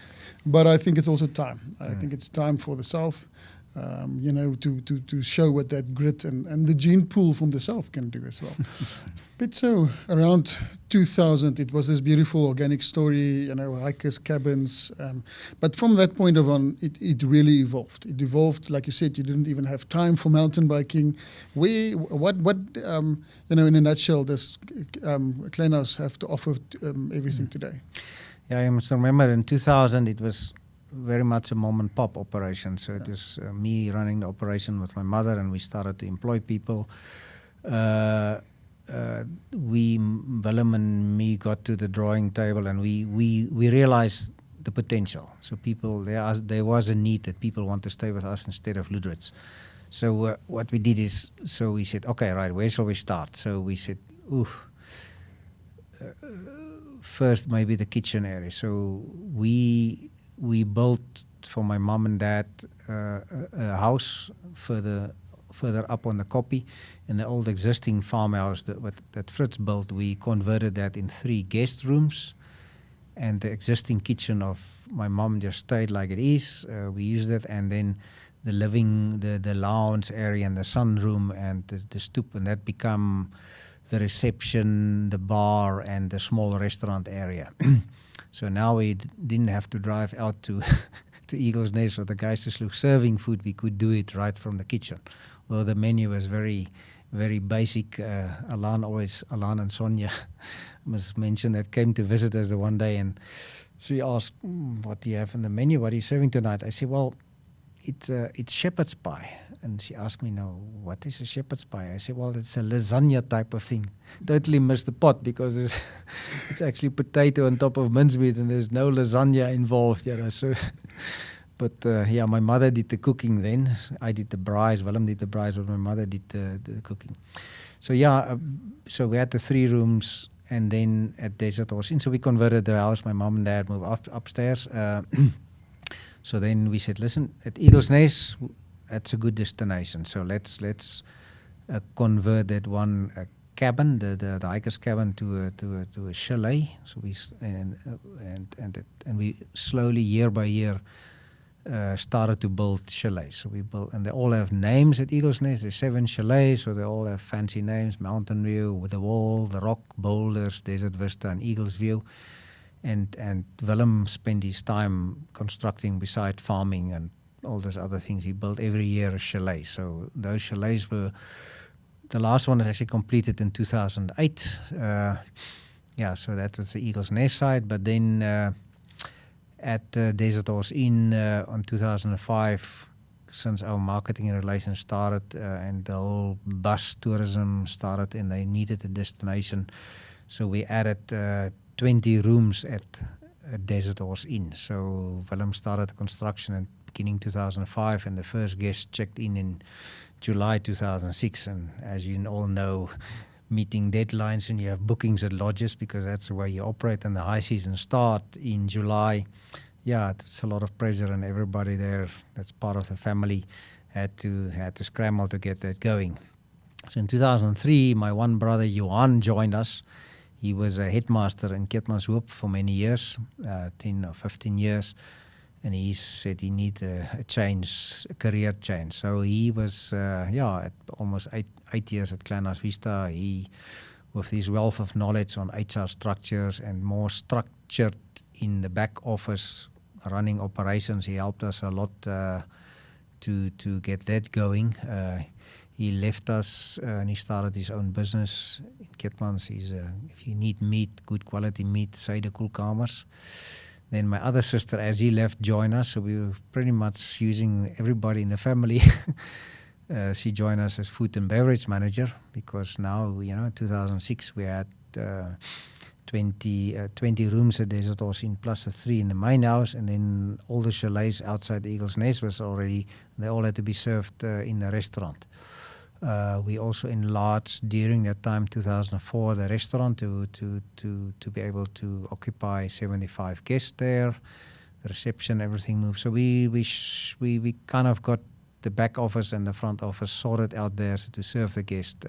But I think it's also time. I think it's time for the South, to show what that grit and the gene pool from the South can do as well. But so around 2000, it was this beautiful organic story, hikers, cabins. But from that point on, it really evolved. It evolved, like you said, you didn't even have time for mountain biking. What in a nutshell, does Klein-Aus have to offer everything today? Yeah, I must remember in 2000, it was very much a mom and pop operation. So it was me running the operation with my mother, and we started to employ people. Willem and me got to the drawing table, and we realized the potential. So there was a need that people want to stay with us instead of Lüderitz. So what we did is, so we said, okay, right, where shall we start? So we said, first maybe the kitchen area. So we built for my mom and dad a house further up on the Koppie. In the old existing farmhouse that Fritz built, we converted that in 3 guest rooms, and the existing kitchen of my mom just stayed like it is. We used it, and then the living, the lounge area and the sunroom and the stoep, and that become the reception, the bar, and the small restaurant area. So now we didn't have to drive out to to Eagle's Nest or the Geisterschlucht serving food, we could do it right from the kitchen. Well, the menu was very, very basic. Alan and Sonia must mention that came to visit us the one day, and she asked, what do you have in the menu? What are you serving tonight? I said, well, it's shepherd's pie. And she asked me, no, what is a shepherd's pie? I said, well, it's a lasagna type of thing. Totally missed the pot because it's actually potato on top of mincemeat and there's no lasagna involved. So, but my mother did the cooking then. I did the braais. Willem did the braais, but my mother did the cooking. So so we had the 3 rooms, and then at Desert Horse Inn, so we converted the house. My mom and dad moved upstairs. So then we said, listen, at Eagle's Nest, that's a good destination. So let's convert that one cabin, the hiker's cabin, to a chalet. So we slowly, year by year, started to build chalets. So we built, and they all have names at Eagle's Nest. There's 7 chalets, so they all have fancy names: Mountain View, The Wall, The Rock, Boulders, Desert Vista, and Eagle's View. And Willem spent his time constructing beside farming and all those other things. He built every year a chalet. So those chalets were, the last one was actually completed in 2008. So that was the Eagle's Nest side. But then at Desert Horse Inn on 2005, since our marketing and relations started and the whole bus tourism started and they needed a destination, so we added 20 rooms at Desert Horse Inn. So Willem started the construction in beginning 2005, and the first guest checked in July 2006. And as you all know, meeting deadlines and you have bookings at lodges, because that's the way you operate, and the high season start in July. It's a lot of pressure, and everybody there that's part of the family had to scramble to get that going. So in 2003, my one brother Johan joined us. He was a headmaster in Keetmanshoop for many years, 10 or 15 years, and he said he needed a career change. So he was, at almost eight years at Klein-Aus Vista. He, with his wealth of knowledge on HR structures and more structured in the back office, running operations, he helped us a lot to get that going. He left us and he started his own business in Keetmans. If you need meat, good quality meat, Syde Koelkamers. Then my other sister, as he left, joined us. So we were pretty much using everybody in the family. She joined us as food and beverage manager, because now, in 2006, we had 20 rooms at Desert Horse Inn plus the 3 in the main house, and then all the chalets outside the Eagle's Nest they all had to be served in the restaurant. We also enlarged during that time, 2004, the restaurant to be able to occupy 75 guests there. The reception, everything moved. So we kind of got the back office and the front office sorted out there to serve the guest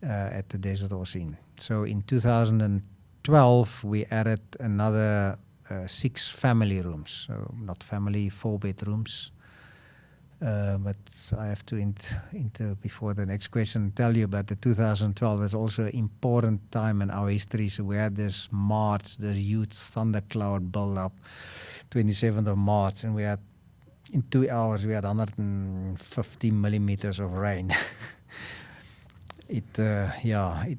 at the Desert Horse Inn. So in 2012, we added another 6 family rooms. So not family, 4 bedrooms. But I have to, before the next question, tell you about the 2012. There's also an important time in our history. So we had this March, this huge thundercloud build up, 27th of March, and we had, in 2 hours, we had 150 millimeters of rain. It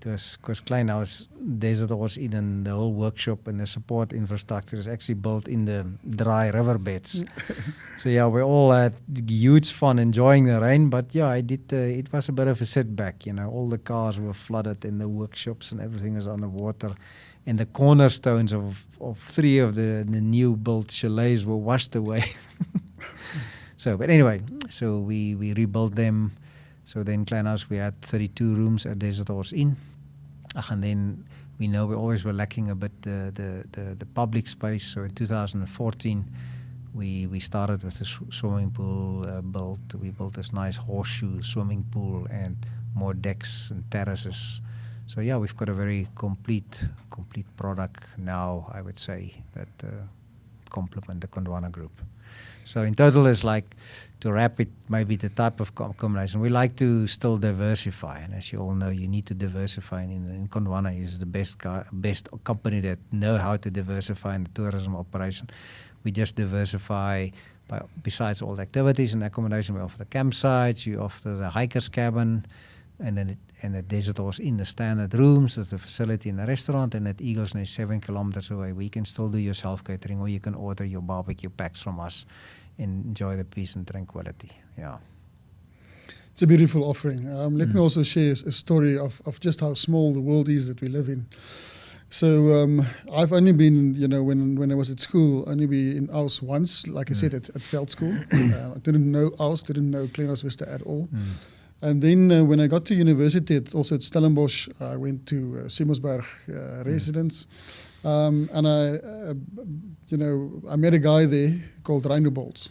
was, because Klein-Aus Desert Horse Inn and the whole workshop and the support infrastructure is actually built in the dry riverbeds. So we all had huge fun enjoying the rain, but it was a bit of a setback. All the cars were flooded in the workshops and everything was underwater, and the cornerstones of 3 of the new built chalets were washed away. But anyway, so we rebuilt them. So then Klein-Aus, we had 32 rooms at Desert Horse Inn. And then we know we always were lacking a bit the public space. So in 2014, we started with the swimming pool built. We built this nice horseshoe swimming pool and more decks and terraces. So we've got a very complete product now, I would say, that complement the Gondwana group. So in total, it's like, to wrap it, maybe the type of combination. We like to still diversify, and as you all know, you need to diversify. And Gondwana is the best company that know how to diversify in the tourism operation. we just diversify. Besides all the activities and accommodation, we offer the campsites, you offer the hiker's cabin, and then the Desert Horse Inn, the standard rooms, there's a facility in the restaurant, and at Eagle's Nest, 7 kilometers away, we can still do your self-catering, or you can order your barbecue packs from us and enjoy the peace and tranquility. Yeah. It's a beautiful offering. Let me also share a story of just how small the world is that we live in. So I've only been, when I was at school, only been in Aus once, like I said, at Veld School. I didn't know Aus, didn't know Klein-Aus Vista at all. And then when I got to university, also at Stellenbosch, I went to Simonsberg residence. And I met a guy there called Rhino Bolts.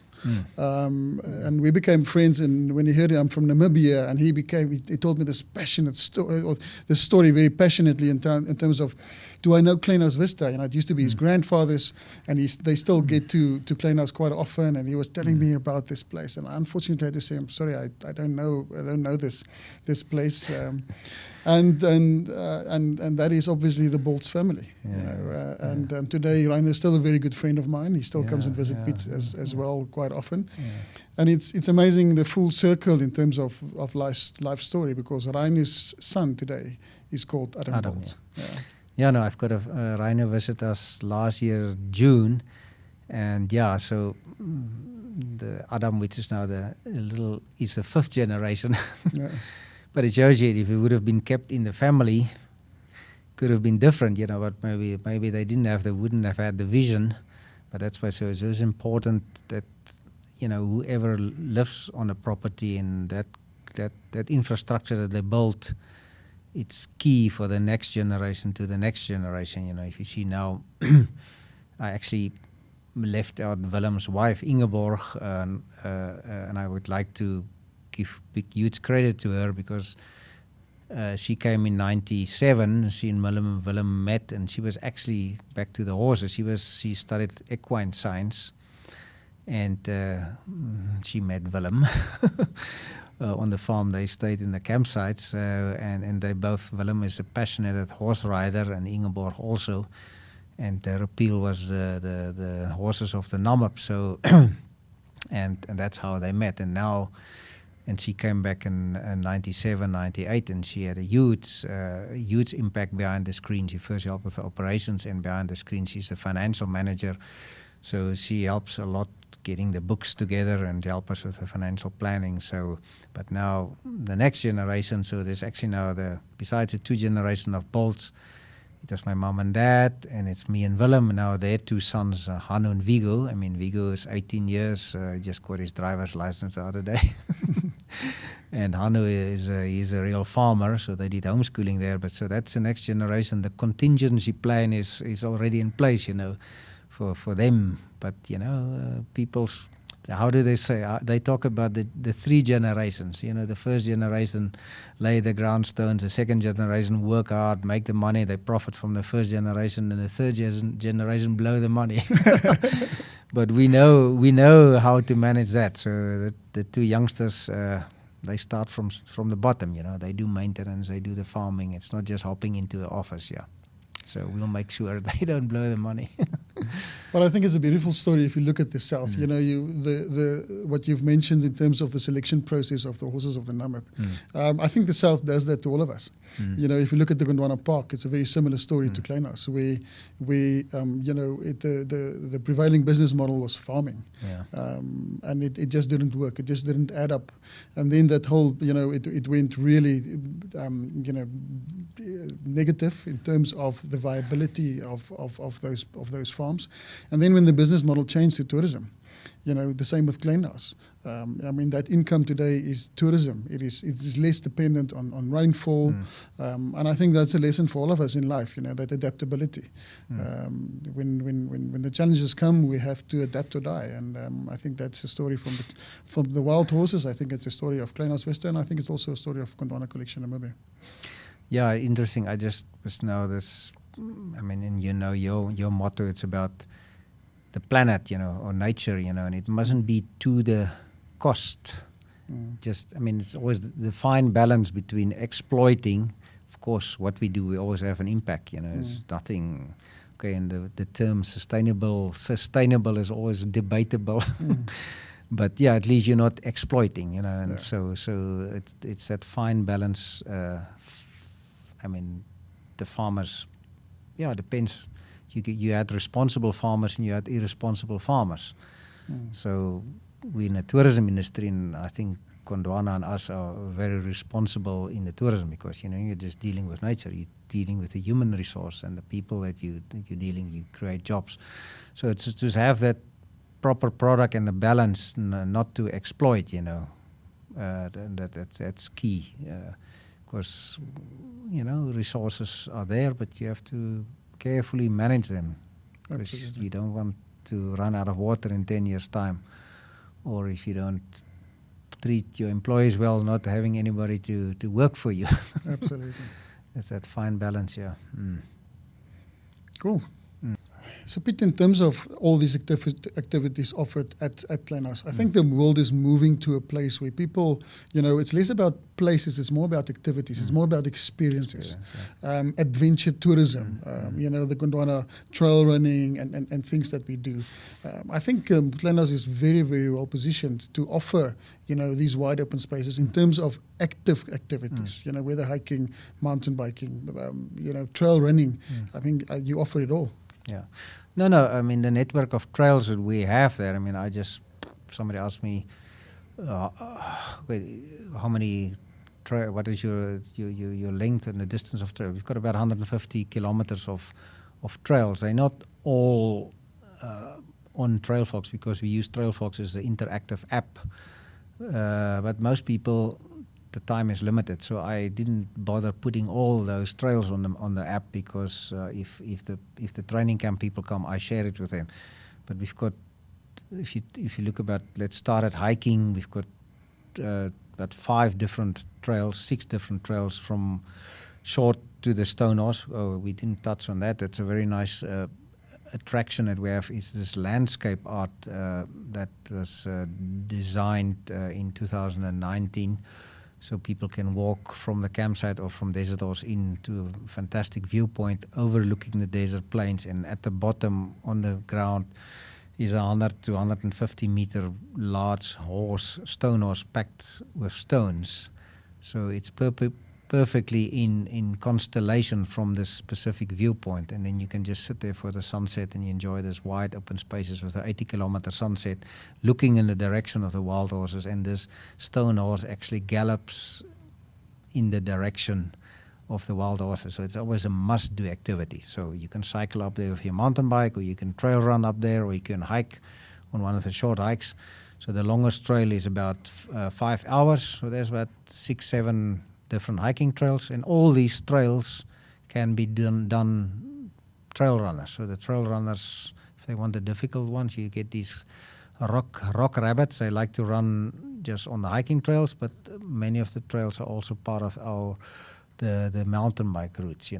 And we became friends, and when he heard I'm from Namibia, and he told me this passionate story, or this story very passionately in terms of, do I know Klein-Aus Vista? It used to be his grandfather's, and they still get to Klein-Aus quite often, and he was telling me about this place, and I unfortunately had to say, I'm sorry, I don't know this place. And that is obviously the Bolts family. And today Rhino is still a very good friend of mine. He still comes and visits Piet as well quite often. And it's amazing the full circle in terms of life story, because Rhino's son today is called Adam Bolts. I've got a Rhino visit us last year June, and so the Adam, which is now is the 5th generation. But it shows you, if it would have been kept in the family, could have been different, but maybe they wouldn't have had the vision. But that's why so it's important that, whoever lives on a property and that infrastructure that they built, it's key for the next generation to the next generation. If you see now, I actually left out Willem's wife, Ingeborg, and I would like to give huge credit to her, because she came in 97. She and Willem met, and she was actually back to the horses. She studied equine science, and she met Willem on the farm. They stayed in the campsites, and they both. Willem is a passionate horse rider, and Ingeborg also. And their appeal was the horses of the Namib. So, and that's how they met. And she came back in 97, 98, and she had a huge impact behind the screen. She first helped with the operations, and behind the screen she's a financial manager. So she helps a lot getting the books together and help us with the financial planning. So, but now the next generation, so there's actually now besides the 2 generation of Bolts, it was my mom and dad, and it's me and Willem. Now their 2 sons, Hanno and Vigo. Vigo is 18 years, just got his driver's license the other day. And Hanno he's a real farmer, so they did homeschooling there. But so that's the next generation. The contingency plan is already in place, for them. But people's, how do they say? They talk about the 3 generations. The first generation lay the ground stones. The second generation work hard, make the money. They profit from the first generation, and the third generation blow the money. But we know how to manage that. So the 2 youngsters, they start from the bottom. They do maintenance, they do the farming. It's not just hopping into the office. So we'll make sure they don't blow the money. Well, I think it's a beautiful story if you look at the South. What you've mentioned in terms of the selection process of the horses of the Namib. I think the South does that to all of us. If you look at the Gondwana Park, it's a very similar story to Klein-Aus, where the prevailing business model was farming, and it just didn't work. It just didn't add up, and then that whole it went really negative in terms of the viability of those farms. And then when the business model changed to tourism, the same with Klein-Aus. That income today is tourism. It's less dependent on rainfall, and I think that's a lesson for all of us in life. That adaptability. When the challenges come, we have to adapt or die. And I think that's a story from the wild horses. I think it's a story of Klein-Aus Vista, and I think it's also a story of Gondwana Collection Namibia. Yeah, interesting. I just was now this. And your motto, it's about the planet, or nature, and it mustn't be to the cost. It's always the fine balance between exploiting. Of course, what we do, we always have an impact. There's nothing Okay, and the term sustainable is always debatable. But yeah, at least you're not exploiting, and so it's that fine balance. I mean, the farmers, it depends. You had responsible farmers and you had irresponsible farmers. So we in the tourism industry, and I think Gondwana and us are very responsible in the tourism because you're just dealing with nature, you're dealing with the human resource and the people that you're dealing. You create jobs, so it's to have that proper product and the balance, not to exploit. That's key. Of course, resources are there, but you have to carefully manage them because you don't want to run out of water in 10 years' time, or if you don't treat your employees well, not having anybody to work for you. Absolutely. It's that fine balance, Cool. So, Piet, in terms of all these activities offered at Klein-Aus, I think the world is moving to a place where people, it's less about places, it's more about activities, it's more about experiences, adventure tourism, the Gondwana trail running and things that we do. I think Klein-Aus is very, very well positioned to offer, these wide open spaces in terms of active activities, whether hiking, mountain biking, trail running. I think you offer it all. Yeah. No, I mean, the network of trails that we have there, I mean, somebody asked me, how many what is your length and the distance of trail? We've got about 150 kilometers of trails. They're not all on TrailFox because we use TrailFox as an interactive app. But most people, the time is limited, so I didn't bother putting all those trails on the app because if the training camp people come, I share it with them. But we've got, if you look about, let's start at hiking. We've got about 6 different trails from short to the stone horse. Oh, we didn't touch on that. That's a very nice attraction that we have. Is this landscape art that was designed in 2019. So people can walk from the campsite or from Desert Horse into a fantastic viewpoint overlooking the desert plains. And at the bottom on the ground is a 100 to 150 meter large stone horse packed with stones. So it's perfectly in constellation from this specific viewpoint. And then you can just sit there for the sunset and you enjoy this wide open spaces with an 80-kilometer sunset looking in the direction of the wild horses. And this stone horse actually gallops in the direction of the wild horses. So it's always a must-do activity. So you can cycle up there with your mountain bike, or you can trail run up there, or you can hike on one of the short hikes. So the longest trail is about 5 hours. So there's about 6-7 different hiking trails, and all these trails can be done trail runners. So the trail runners, if they want the difficult ones, you get these rock rabbits. They like to run just on the hiking trails, but many of the trails are also part of the mountain bike routes,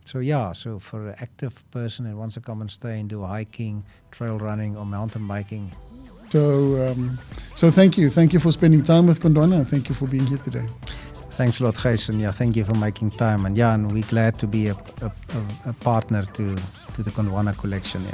So for an active person that wants to come and stay and do hiking, trail running, or mountain biking. So thank you for spending time with Gondwana, and thank you for being here today. Thanks a lot, Gijs, and thank you for making time. And and we're glad to be a partner to the Gondwana collection.